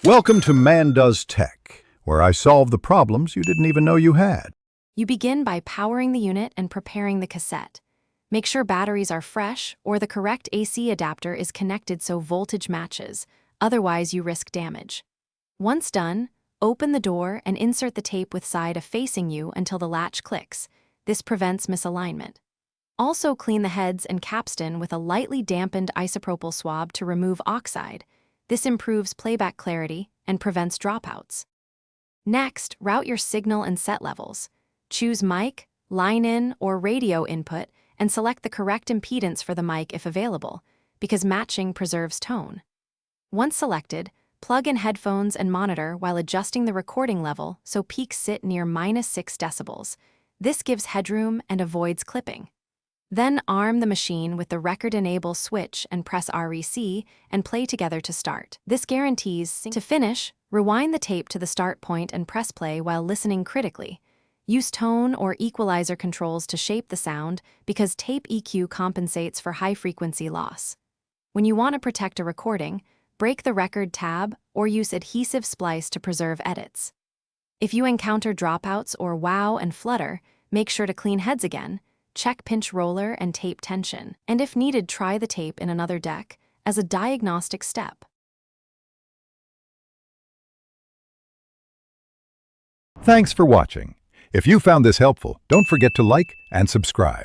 Welcome to Man Does Tech, where I solve the problems you didn't even know you had. You begin by powering the unit and preparing the cassette. Make sure batteries are fresh or the correct AC adapter is connected so voltage matches, otherwise you risk damage. Once done, open the door and insert the tape with side facing you until the latch clicks. This prevents misalignment. Also clean the heads and capstan with a lightly dampened isopropyl swab to remove oxide. This improves playback clarity and prevents dropouts. Next, route your signal and set levels. Choose mic, line-in, or radio input and select the correct impedance for the mic if available, because matching preserves tone. Once selected, plug in headphones and monitor while adjusting the recording level so peaks sit near -6 decibels. This gives headroom and avoids clipping. Then arm the machine with the record enable switch and press REC and play together to start. This guarantees sync. To finish, rewind the tape to the start point and press play while listening critically. Use tone or equalizer controls to shape the sound because tape EQ compensates for high-frequency loss. When you want to protect a recording, break the record tab or use adhesive splice to preserve edits. If you encounter dropouts or wow and flutter, make sure to clean heads again. Check pinch roller and tape tension, and if needed, try the tape in another deck as a diagnostic step. Thanks for watching. If you found this helpful, don't forget to like and subscribe.